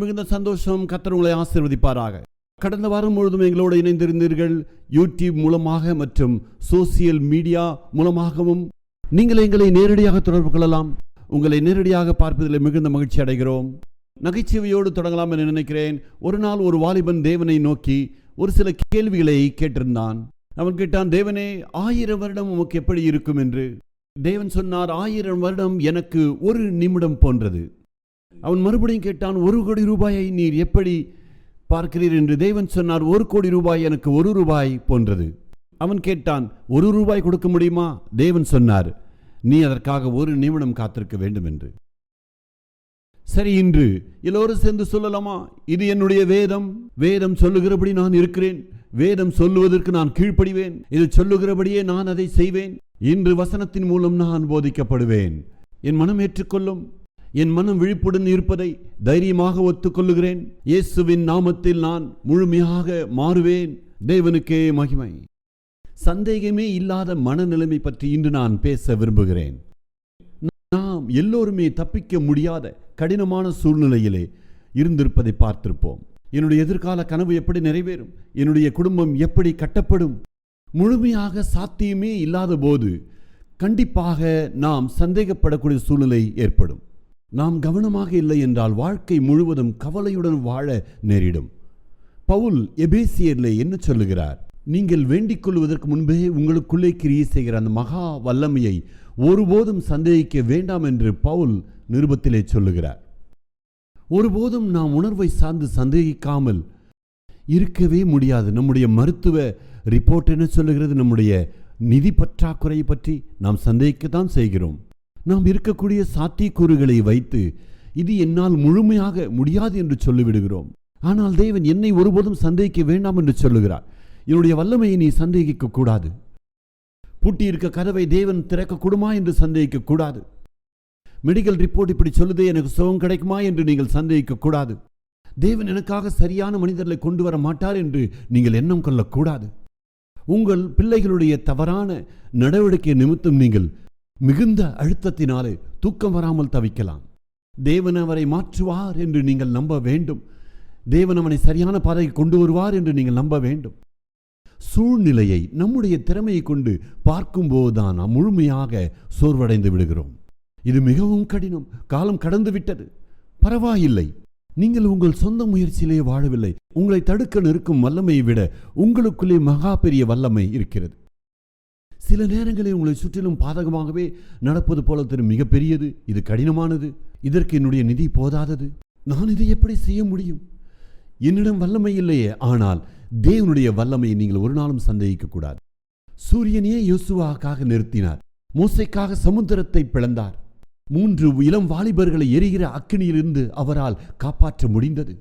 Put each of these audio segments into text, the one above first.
மிகுந்த சந்தோஷம். கர்த்தர் உங்களை ஆசீர்வதிப்பாராக. கடந்த வாரம் முழுவதும் எங்களோடு இணைந்திருந்தீர்கள். யூடியூப் மூலமாக மற்றும் சோசியல் மீடியா மூலமாகவும் நீங்கள் எங்களை நேரடியாக தொடர்பு கொள்ளலாம். உங்களை நேரடியாக பார்ப்பதில் மிகுந்த மகிழ்ச்சி அடைகிறோம். நகைச்சுவையோடு தொடங்கலாம் என நினைக்கிறேன். ஒரு நாள் ஒரு வாலிபன் தேவனை நோக்கி ஒரு சில கேள்விகளை கேட்டிருந்தான். அவன் கேட்டான், தேவனே, 1000 வருடம் உமக்கு எப்படி இருக்கும் என்று. தேவன் சொன்னார், 1000 வருடம் எனக்கு ஒரு நிமிடம் போன்றது. அவன் மறுபடியும் கேட்டான், 1 கோடி ரூபாயை நீர் எப்படி பார்க்கிறீர் என்று. தேவன் சொன்னார், 1 கோடி ரூபாய் எனக்கு 1 ரூபாய் போன்றது. அவன் கேட்டான், 1 ரூபாய் கொடுக்க முடியுமா? தேவன் சொன்னார், நீ அதற்காக 1 நிமிடம் காத்திருக்க வேண்டும் என்று. சரி, இன்று எல்லோரும் சேர்ந்து சொல்லலாமா? இது என்னுடைய வேதம், வேதம் சொல்லுகிறபடி நான் இருக்கிறேன், வேதம் சொல்லுவதற்கு நான் கீழ்ப்படிவேன், இது சொல்லுகிறபடியே நான் அதை செய்வேன். இன்று வசனத்தின் மூலம் நான் போதிக்கப்படுவேன். என் மனம் ஏற்றுக்கொள்ளும். என் மனம் விழிப்புடன் இருப்பதை தைரியமாக ஒத்துக்கொள்ளுகிறேன். இயேசுவின் நாமத்தில் நான் முழுமையாக மாறுவேன். தேவனுக்கே மகிமை. சந்தேகமே இல்லாத மனநிலைமை பற்றி இன்று நான் பேச விரும்புகிறேன். நாம் எல்லோருமே தப்பிக்க முடியாத கடினமான சூழ்நிலையிலே இருந்திருப்பதை பார்த்திருப்போம். என்னுடைய எதிர்கால கனவு எப்படி நிறைவேறும்? என்னுடைய குடும்பம் எப்படி கட்டப்படும்? முழுமையாக சாத்தியமே இல்லாத போது கண்டிப்பாக நாம் சந்தேகப்படக்கூடிய சூழ்நிலை ஏற்படும். நாம் கவனமாக இல்லை என்றால் வாழ்க்கை முழுவதும் கவலையுடன் வாழ நேரிடும். பவுல் எபேசியரிலே என்ன சொல்லுகிறார்? நீங்கள் வேண்டிக் கொள்வதற்கு முன்பே உங்களுக்குள்ளே கிரியை செய்கிற அந்த மகா வல்லமையை ஒருபோதும் சந்தேகிக்க வேண்டாம் என்று பவுல் நிருபத்திலே சொல்லுகிறார். ஒருபோதும் நாம் உணர்வை சார்ந்து சந்தேகிக்காமல் இருக்கவே முடியாது. நம்முடைய மருத்துவ ரிப்போர்ட் என்ன சொல்லுகிறது? நம்முடைய நிதி பற்றாக்குறையை பற்றி நாம் சந்தேகிக்கத்தான் செய்கிறோம். நாம் இருக்கக்கூடிய சாத்தியக்கூறுகளை வைத்து இது என்னால் முழுமையாக முடியாது என்று சொல்லிவிடுகிறோம். ஆனால் தேவன் என்னை ஒருபோதும் சந்தேகிக்க வேண்டாம் என்று சொல்லுகிறார். என்னுடைய வல்லமையை நீ சந்தேகிக்க கூடாது. பூட்டி இருக்க கதவை தேவன் திறக்க கூடுமா என்று சந்தேகிக்க கூடாது. மெடிக்கல் ரிப்போர்ட் இப்படி சொல்லுதே, எனக்கு சுகம் கிடைக்குமா என்று நீங்கள் சந்தேகிக்க கூடாது. தேவன் எனக்காக சரியான மனிதர்களை கொண்டு வர மாட்டார் என்று நீங்கள் எண்ணம் கொள்ளக்கூடாது. உங்கள் பிள்ளைகளுடைய தவறான நடவடிக்கை நிமித்தம் நீங்கள் மிகுந்த அழுத்தத்தினாலே தூக்கம் வராமல் தவிக்கலாம். தேவன் அவரை மாற்றுவார் என்று நீங்கள் நம்ப வேண்டும். தேவன் அவனை சரியான பாதைக்கு கொண்டு வருவார் என்று நீங்கள் நம்ப வேண்டும். சூழ்நிலையை நம்முடைய திறமையை கொண்டு பார்க்கும்போதுதான் நாம் முழுமையாக சோர்வடைந்து விடுகிறோம். இது மிகவும் கடினம். காலம் கடந்து விட்டது. பரவாயில்லை, நீங்கள் உங்கள் சொந்த முயற்சியிலே வாழவில்லை. உங்களை தடுக்க நிற்கும் வல்லமையை விட உங்களுக்குள்ளே மகா பெரிய வல்லமை இருக்கிறது. சில நேரங்களில் உங்களை சுற்றிலும் பாதகமாகவே நடப்பது போல தெரியும். மிகப்பெரியது, இது கடினமானது, இதற்கு என்னுடைய நிதி போதாதது, நான் இதை எப்படி செய்ய முடியும், என்னிடம் வல்லமை இல்லையே. ஆனால் தேவனுடைய வல்லமையை நீங்கள் ஒரு நாளும் சந்தேகிக்க கூடாது. சூரியனையே யோசுவாக்காக நிறுத்தினார். மோசேக்காக சமுத்திரத்தை பிளந்தார். 3 இளம் வாலிபர்களை எரிகிற அக்கினியிலிருந்து அவரால் காப்பாற்ற முடிந்தது.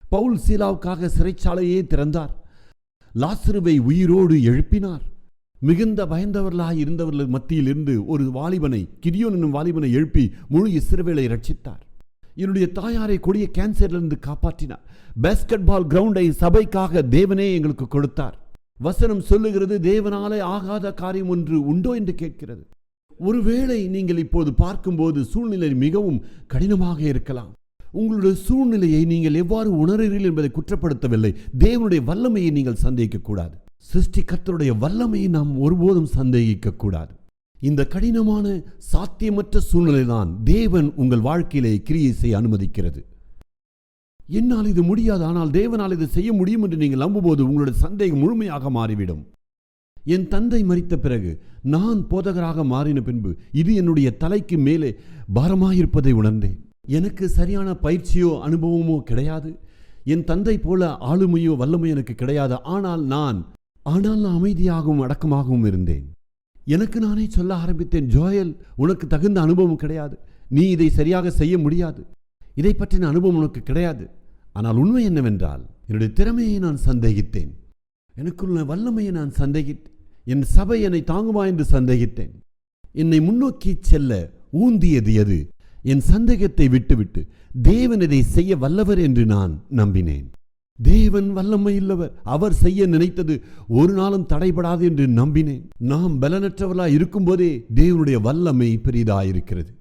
பவுல் சீலாவுக்காக சிறைச்சாலையே திறந்தார். லாசருவை உயிரோடு எழுப்பினார். மிகுந்த பயந்தவர்களாக இருந்தவர்கள் மத்தியில் இருந்து ஒரு வாலிபனை, கிதியோன் என்னும் வாலிபனை எழுப்பி முழு இஸ்ரவேலை ரட்சித்தார். என்னுடைய தாயாரை கொடிய கேன்சரிலிருந்து காப்பாற்றினார். பேஸ்கெட் பால் கிரவுண்டை சபைக்காக தேவனே எங்களுக்கு கொடுத்தார். வசனம் சொல்லுகிறது, தேவனாலே ஆகாத காரியம் ஒன்று உண்டோ என்று கேட்கிறது. ஒருவேளை நீங்கள் இப்போது பார்க்கும்போது சூழ்நிலை மிகவும் கடினமாக இருக்கலாம். உங்களுடைய சூழ்நிலையை நீங்கள் எவ்வாறு உணர்கிறீர்கள் என்பதை குற்றப்படுத்தவில்லை. தேவனுடைய வல்லமையை நீங்கள் சந்தேகிக்க கூடாது. சிருஷ்டிகர்த்தருடைய வல்லமையை நாம் ஒருபோதும் சந்தேகிக்க கூடாது. இந்த கடினமான சாத்தியமற்ற சூழ்நிலை தான் தேவன் உங்கள் வாழ்க்கையிலே கிரியை செய்ய அனுமதிக்கிறது. என்னால் இது முடியாது, ஆனால் தேவனால் இது செய்ய முடியும் என்று நீங்கள் நம்பும்போது உங்களுடைய சந்தேகம் முழுமையாக மாறிவிடும். என் தந்தை மரித்த பிறகு நான் போதகராக மாறின பின்பு இது என்னுடைய தலைக்கு மேலே பாரமாயிருப்பதை உணர்ந்தேன். எனக்கு சரியான பயிற்சியோ அனுபவமோ கிடையாது. என் தந்தை போல ஆளுமையோ வல்லமையோ எனக்கு கிடையாது. ஆனால் நான் அமைதியாகவும் அடக்கமாகவும் இருந்தேன். எனக்கு நானே சொல்ல ஆரம்பித்தேன், ஜோயல், உனக்கு தகுந்த அனுபவம் கிடையாது, நீ இதை சரியாக செய்ய முடியாது, இதை பற்றின அனுபவம் உனக்கு கிடையாது. ஆனால் உண்மை என்னவென்றால் என்னுடைய திறமையை நான் சந்தேகித்தேன். எனக்குள்ள வல்லமையை நான் சந்தேகித்தேன். என் சபை என்னை தாங்குமா என்று சந்தேகித்தேன். என்னை முன்னோக்கி செல்ல ஊந்தியது எது? என் சந்தேகத்தை விட்டுவிட்டு தேவன் இதை செய்ய வல்லவர் என்று நான் நம்பினேன். தேவன் வல்லமை இல்லவர். அவர் செய்ய நினைத்தது ஒரு நாளும் தடைபடாது என்று நம்பினேன். நாம் பலனற்றவர்களாய் இருக்கும் போதே தேவனுடைய வல்லமை பெரிதாயிருக்கிறது.